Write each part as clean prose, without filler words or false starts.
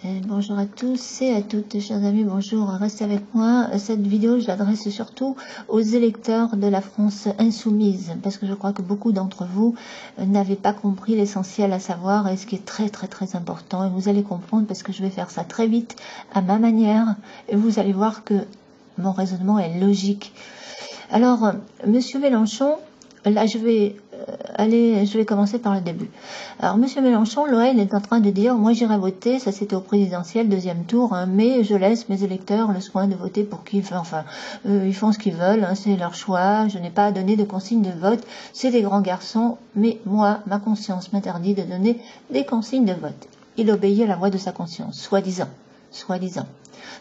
Bonjour à tous et à toutes, chers amis, bonjour, restez avec moi. Cette vidéo, je l'adresse surtout aux électeurs de la France insoumise, parce que je crois que beaucoup d'entre vous n'avaient pas compris l'essentiel à savoir, et ce qui est très très très important, et vous allez comprendre parce que je vais faire ça très vite, à ma manière, et vous allez voir que mon raisonnement est logique. Alors, Monsieur Mélenchon, là je vais commencer par le début. Alors Monsieur Mélenchon, l'OL est en train de dire, moi j'irai voter, ça c'était au présidentiel, deuxième tour, hein, mais je laisse mes électeurs le soin de voter pour qui, enfin, ils font ce qu'ils veulent, hein, c'est leur choix, je n'ai pas à donner de consignes de vote, c'est des grands garçons, mais moi, ma conscience m'interdit de donner des consignes de vote. Il obéit à la voix de sa conscience, soi-disant.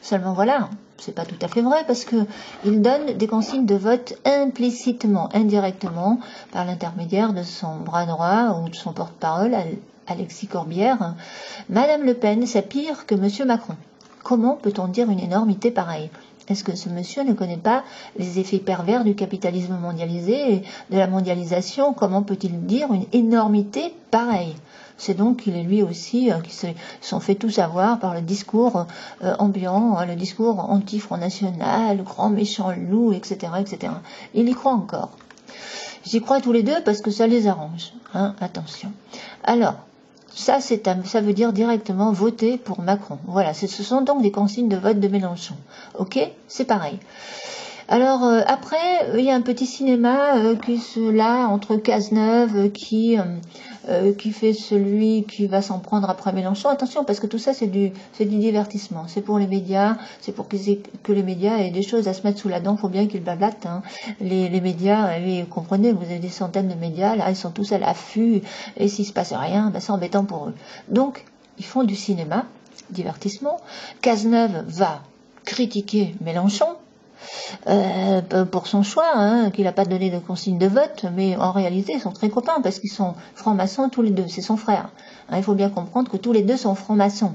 Seulement voilà, c'est pas tout à fait vrai parce que il donne des consignes de vote implicitement, indirectement, par l'intermédiaire de son bras droit ou de son porte-parole, Alexis Corbière. Madame Le Pen, c'est pire que Monsieur Macron. Comment peut-on dire une énormité pareille ? Est-ce que ce monsieur ne connaît pas les effets pervers du capitalisme mondialisé et de la mondialisation ? Comment peut-il dire une énormité pareille ? C'est donc qu'il est lui aussi qui se sont fait tout savoir par le discours ambiant, le discours anti-Front National, le grand méchant loup, etc., etc. Il y croit encore. J'y crois tous les deux parce que ça les arrange. Hein, attention. Alors, ça veut dire directement voter pour Macron. Voilà, ce sont donc des consignes de vote de Mélenchon. Ok, c'est pareil. Alors après, il y a un petit cinéma là entre Cazeneuve qui fait celui qui va s'en prendre après Mélenchon. Attention, parce que tout ça c'est du divertissement. C'est pour les médias, c'est pour que les médias aient des choses à se mettre sous la dent. Il faut bien qu'ils blablatent. Hein. Les médias, vous comprenez, vous avez des centaines de médias, là ils sont tous à l'affût, et s'il se passe rien, ben, c'est embêtant pour eux. Donc, ils font du cinéma, divertissement. Cazeneuve va critiquer Mélenchon, pour son choix, hein, qu'il n'a pas donné de consigne de vote, mais en réalité ils sont très copains parce qu'ils sont francs-maçons tous les deux, c'est son frère. Hein, il faut bien comprendre que tous les deux sont francs-maçons.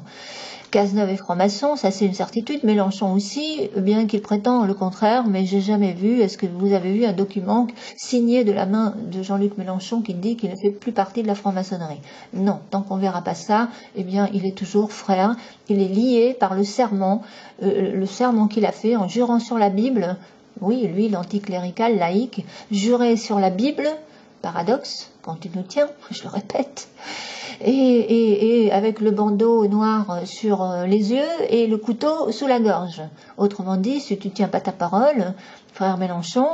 Cazeneuve est franc-maçon, ça c'est une certitude, Mélenchon aussi, bien qu'il prétend le contraire, mais j'ai jamais vu, est-ce que vous avez vu un document signé de la main de Jean-Luc Mélenchon qui dit qu'il ne fait plus partie de la franc-maçonnerie? Non, tant qu'on verra pas ça, eh bien il est toujours frère, il est lié par le serment qu'il a fait en jurant sur la Bible, oui, lui l'anticlérical laïque, jurer sur la Bible, paradoxe, quand il nous tient, je le répète, et avec le bandeau noir sur les yeux et le couteau sous la gorge. Autrement dit, si tu tiens pas ta parole, frère Mélenchon,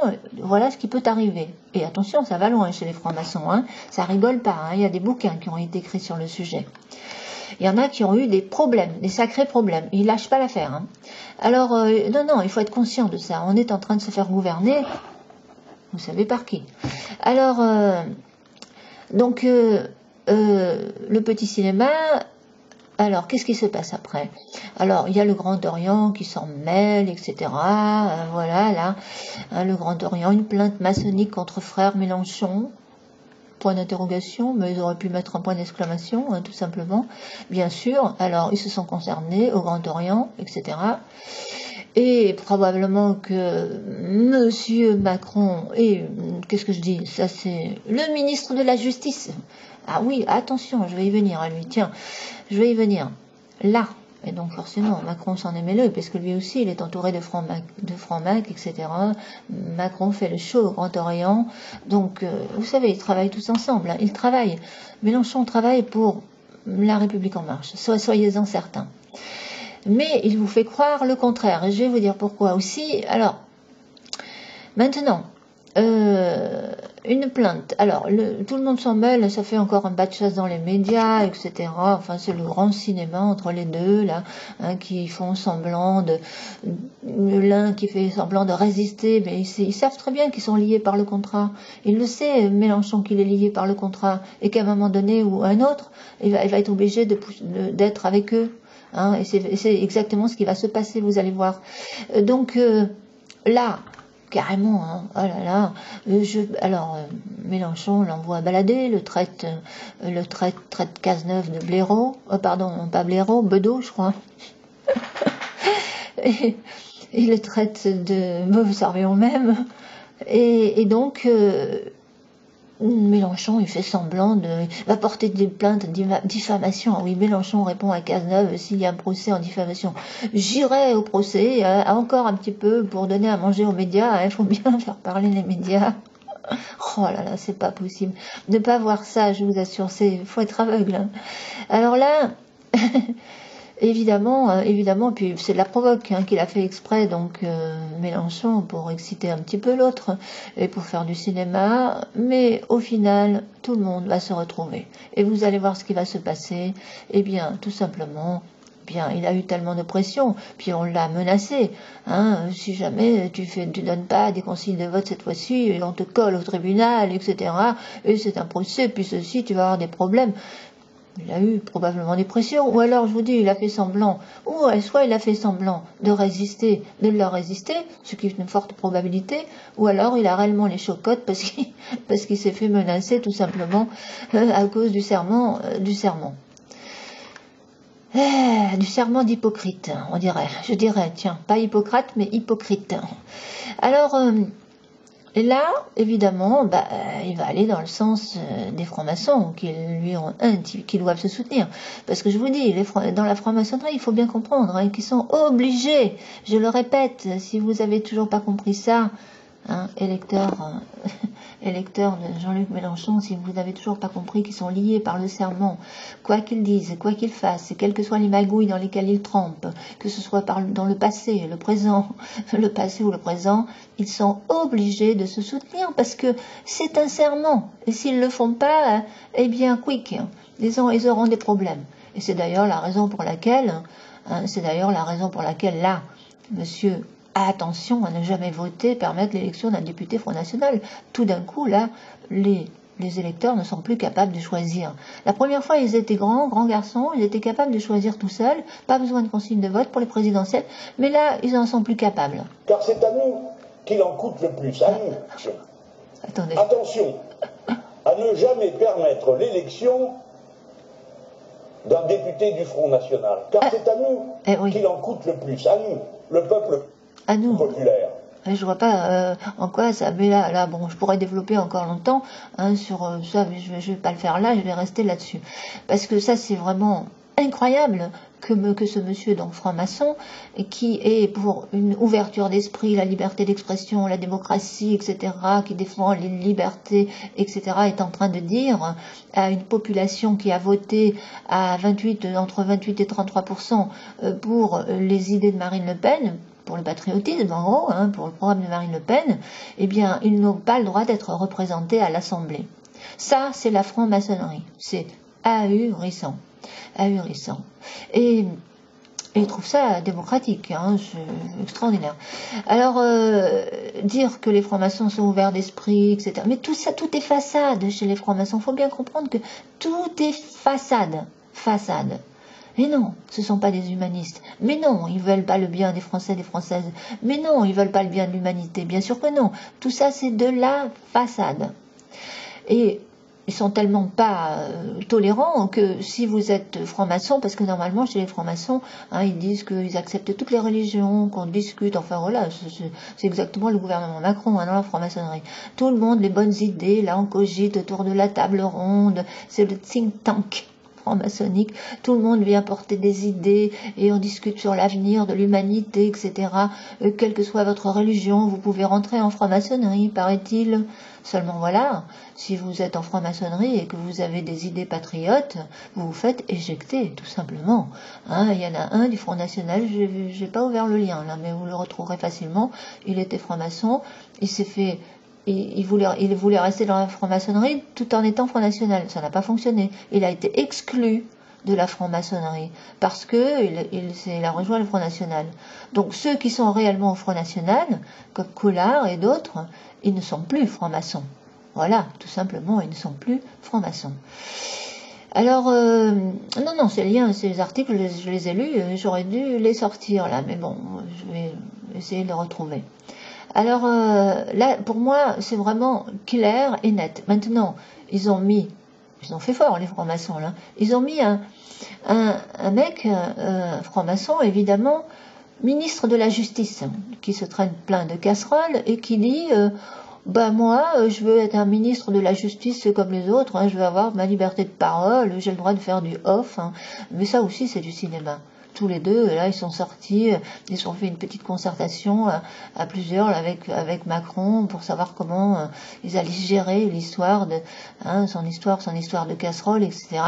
voilà ce qui peut t'arriver. Et attention, ça va loin chez les francs-maçons, hein, ça rigole pas, hein, il y a des bouquins qui ont été écrits sur le sujet. Il y en a qui ont eu des problèmes, des sacrés problèmes. Ils lâchent pas l'affaire. Hein. Alors, non, il faut être conscient de ça. On est en train de se faire gouverner, vous savez par qui. Alors, donc, le petit cinéma, alors qu'est-ce qui se passe après? Alors il y a le Grand Orient qui s'en mêle, etc. Voilà, là, hein, le Grand Orient, une plainte maçonnique contre frère Mélenchon, point d'interrogation, mais ils auraient pu mettre un point d'exclamation, hein, tout simplement, bien sûr. Alors ils se sont concernés au Grand Orient, etc. Et probablement que Monsieur Macron, et qu'est-ce que je dis, ça c'est le ministre de la Justice. Ah oui, attention, je vais y venir à lui, tiens, je vais y venir. Là, et donc forcément, Macron s'en est mêlé, parce que lui aussi, il est entouré de francs-mac, etc. Macron fait le show au Grand Orient. Donc, vous savez, ils travaillent tous ensemble, hein, ils travaillent. Mélenchon travaille pour la République en marche, soyez-en certains. Mais il vous fait croire le contraire, et je vais vous dire pourquoi aussi. Alors, maintenant, une plainte. Alors, tout le monde s'en mêle, ça fait encore un bas de chasse dans les médias, etc. Enfin, c'est le grand cinéma entre les deux, là, hein, qui font semblant l'un qui fait semblant de résister, mais ils savent très bien qu'ils sont liés par le contrat. Il le sait, Mélenchon, qu'il est lié par le contrat, et qu'à un moment donné ou à un autre, il va être obligé d'être avec eux. Hein, et c'est exactement ce qui va se passer, vous allez voir. Donc, là, carrément, hein, oh là là, alors Mélenchon l'envoie balader, le traite Cazeneuve de blaireau, pardon, pas blaireau, bedeau, je crois. et le traite de mauvais cerveau même, et donc Mélenchon, il fait semblant de... va porter des plaintes de diffamation. Oui, Mélenchon répond à Cazeneuve, s'il y a un procès en diffamation, j'irai au procès, encore un petit peu pour donner à manger aux médias, il faut bien faire parler les médias. Oh là là, c'est pas possible. Ne pas voir ça, je vous assure, faut être aveugle. Hein. Alors là, évidemment, puis c'est de la provoque qu'il a fait exprès, donc Mélenchon, pour exciter un petit peu l'autre et pour faire du cinéma, mais au final, tout le monde va se retrouver. Et vous allez voir ce qui va se passer. Eh bien, tout simplement, il a eu tellement de pression, puis on l'a menacé. Si jamais tu donnes pas des consignes de vote cette fois-ci, on te colle au tribunal, etc. Et c'est un procès, puis ceci, tu vas avoir des problèmes. Il a eu probablement des pressions, ou alors, je vous dis, il a fait semblant, ou soit il a fait semblant de leur résister, ce qui est une forte probabilité, ou alors il a réellement les chocottes parce qu'il s'est fait menacer tout simplement à cause du serment, du serment d'Hippocrate, on dirait. Je dirais, tiens, pas Hippocrate, mais hypocrite. Alors, là, évidemment, il va aller dans le sens des francs-maçons qui doivent se soutenir. Parce que je vous dis, dans la franc-maçonnerie, il faut bien comprendre qu'ils sont obligés, je le répète, si vous avez toujours pas compris ça, électeurs de Jean-Luc Mélenchon, si vous n'avez toujours pas compris qu'ils sont liés par le serment, quoi qu'ils disent, quoi qu'ils fassent, quelles que soient les magouilles dans lesquelles ils trempent, que ce soit dans le passé, le présent, le passé ou le présent, ils sont obligés de se soutenir parce que c'est un serment. Et s'ils le font pas, eh bien, quick, ils auront des problèmes. Et c'est d'ailleurs la raison pour laquelle, là, monsieur attention à ne jamais voter, permettre l'élection d'un député Front National. Tout d'un coup, là, les électeurs ne sont plus capables de choisir. La première fois, ils étaient grands garçons, ils étaient capables de choisir tout seuls, pas besoin de consigne de vote pour les présidentielles, mais là, ils n'en sont plus capables. Car c'est à nous qu'il en coûte le plus, à nous. Attendez. Attention à ne jamais permettre l'élection d'un député du Front National, car c'est à nous qu'il en coûte le plus, à nous, le peuple populaire. Je vois pas en quoi ça, mais là, bon, je pourrais développer encore longtemps sur ça, mais je vais pas le faire là, je vais rester là-dessus. Parce que ça, c'est vraiment incroyable que ce monsieur, donc franc-maçon, qui est pour une ouverture d'esprit, la liberté d'expression, la démocratie, etc., qui défend les libertés, etc., est en train de dire à une population qui a voté à entre 28 et 33% pour les idées de Marine Le Pen, pour le patriotisme, en gros, pour le programme de Marine Le Pen, eh bien, ils n'ont pas le droit d'être représentés à l'Assemblée. Ça, c'est la franc-maçonnerie. C'est ahurissant. Ahurissant. Et ils trouvent ça démocratique, c'est extraordinaire. Alors, dire que les francs-maçons sont ouverts d'esprit, etc. Mais tout ça, tout est façade chez les francs-maçons. Il faut bien comprendre que tout est façade. Façade. Mais non, ce ne sont pas des humanistes. Mais non, ils ne veulent pas le bien des Français et des Françaises. Mais non, ils ne veulent pas le bien de l'humanité. Bien sûr que non. Tout ça, c'est de la façade. Et ils sont tellement pas tolérants que si vous êtes franc-maçon, parce que normalement chez les francs-maçons, ils disent qu'ils acceptent toutes les religions, qu'on discute, enfin voilà, c'est exactement le gouvernement Macron dans la franc-maçonnerie. Tout le monde, les bonnes idées, là on cogite autour de la table ronde, c'est le think tank franc-maçonnique, tout le monde vient porter des idées et on discute sur l'avenir de l'humanité, etc. Quelle que soit votre religion, vous pouvez rentrer en franc-maçonnerie, paraît-il. Seulement voilà, si vous êtes en franc-maçonnerie et que vous avez des idées patriotes, vous vous faites éjecter, tout simplement. Il y en a un du Front National, j'ai pas ouvert le lien là, mais vous le retrouverez facilement. Il était franc-maçon, il s'est fait... Il voulait rester dans la franc-maçonnerie tout en étant Front National. Ça n'a pas fonctionné. Il a été exclu de la franc-maçonnerie parce que il a rejoint le Front National. Donc ceux qui sont réellement au Front National, comme Collard et d'autres, ils ne sont plus francs-maçons. Voilà, tout simplement, ils ne sont plus francs-maçons. Alors, non, ces liens, ces articles, je les ai lus, j'aurais dû les sortir là, mais bon, je vais essayer de les retrouver. Alors là, pour moi, c'est vraiment clair et net. Maintenant, ils ont fait fort les francs-maçons là. Ils ont mis un mec franc-maçon, évidemment, ministre de la Justice, qui se traîne plein de casseroles et qui dit Ben moi, je veux être un ministre de la justice comme les autres, hein, je veux avoir ma liberté de parole, j'ai le droit de faire du off, hein, mais ça aussi c'est du cinéma. Tous les deux, là, ils sont sortis, ils ont fait une petite concertation à plusieurs là, avec Macron pour savoir comment ils allaient gérer l'histoire de son histoire de casserole, etc.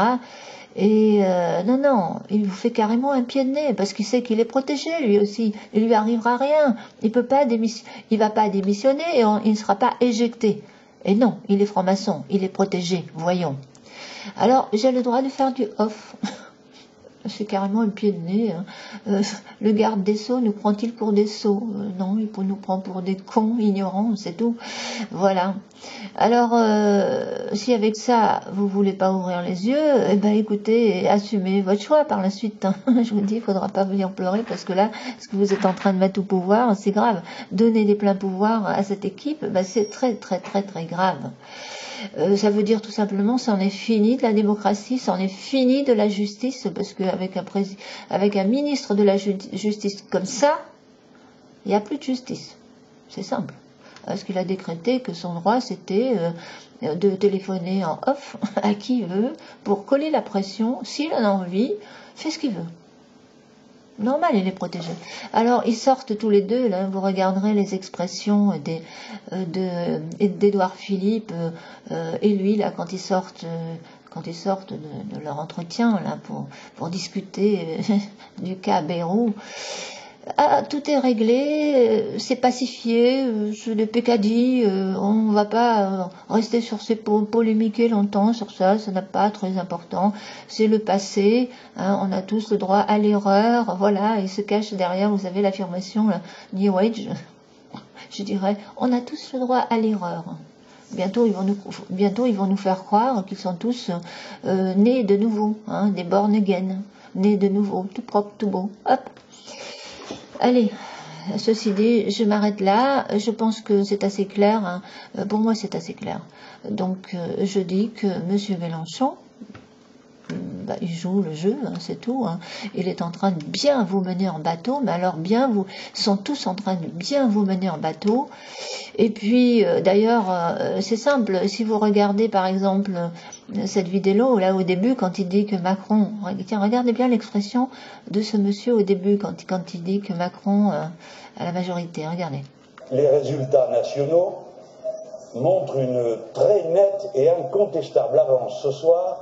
Et non, il vous fait carrément un pied de nez parce qu'il sait qu'il est protégé lui aussi. Il lui arrivera rien. Il va pas démissionner et il ne sera pas éjecté. Et non, il est franc-maçon, il est protégé. Voyons. Alors j'ai le droit de faire du off. C'est carrément un pied de nez. Hein. Le garde des Sceaux nous prend-il pour des sots? Non, il nous prend pour des cons ignorants, c'est tout. Voilà. Alors, si avec ça, vous voulez pas ouvrir les yeux, eh ben écoutez, assumez votre choix par la suite. Hein. Je vous dis, il faudra pas venir pleurer parce que là, ce que vous êtes en train de mettre au pouvoir, c'est grave. Donner des pleins pouvoirs à cette équipe, ben, c'est très, très, très, très grave. Ça veut dire tout simplement c'en est fini de la démocratie, c'en est fini de la justice, parce qu'avec un ministre de la justice comme ça, il n'y a plus de justice. C'est simple. Parce qu'il a décrété que son droit c'était de téléphoner en off à qui il veut pour coller la pression, s'il en a envie, fait ce qu'il veut. Normal, il est protégé. Alors, ils sortent tous les deux, là, vous regarderez les expressions d'Édouard Philippe et lui, là, quand ils sortent de leur entretien, là, pour discuter du cas Bayrou. Ah, tout est réglé, c'est pacifié, c'est des pécadilles, on va pas rester sur ces polémiquer longtemps sur ça, ça n'a pas très important, c'est le passé, hein, on a tous le droit à l'erreur, voilà, il se cache derrière, vous savez, l'affirmation, New Age, je dirais, on a tous le droit à l'erreur. Bientôt, ils vont nous faire croire qu'ils sont tous nés de nouveau, hein, des born again, nés de nouveau, tout propre, tout beau, hop. Allez, ceci dit, je m'arrête là. Je pense que c'est assez clair. Hein. Pour moi, c'est assez clair. Donc, je dis que M. Mélenchon, il joue le jeu, hein, c'est tout. Hein. Il est en train de bien vous mener en bateau, mais alors ils sont tous en train de bien vous mener en bateau. Et puis, d'ailleurs, c'est simple. Si vous regardez, par exemple, cette vidéo, là, au début, quand il dit que Macron... Tiens, regardez bien l'expression de ce monsieur au début, quand il dit que Macron a la majorité. Regardez. Les résultats nationaux montrent une très nette et incontestable avance ce soir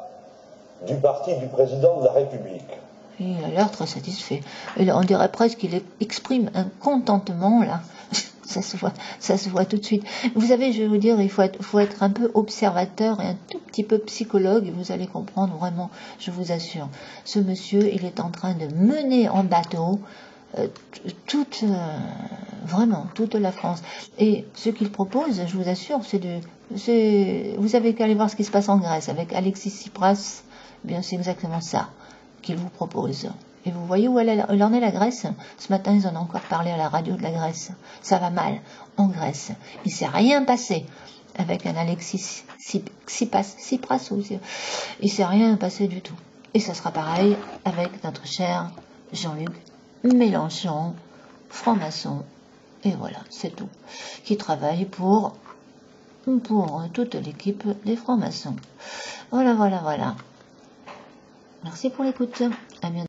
du parti du président de la République. Il a l'air très satisfait. On dirait presque qu'il exprime un contentement, là. Ça se voit tout de suite. Vous savez, je vais vous dire, il faut être un peu observateur et un tout petit peu psychologue, et vous allez comprendre vraiment, je vous assure. Ce monsieur, il est en train de mener en bateau vraiment toute la France. Et ce qu'il propose, je vous assure, vous avez qu'à aller voir ce qui se passe en Grèce avec Alexis Tsipras. Eh bien, c'est exactement ça qu'il vous propose. Et vous voyez où elle en est la Grèce? Ce matin, ils en ont encore parlé à la radio de la Grèce. Ça va mal en Grèce. Il ne s'est rien passé avec un Alexis Tsipras. Il ne s'est rien passé du tout. Et ça sera pareil avec notre cher Jean-Luc Mélenchon, franc-maçon. Et voilà, c'est tout. Qui travaille pour toute l'équipe des francs-maçons. Voilà. Merci pour l'écoute. À bientôt.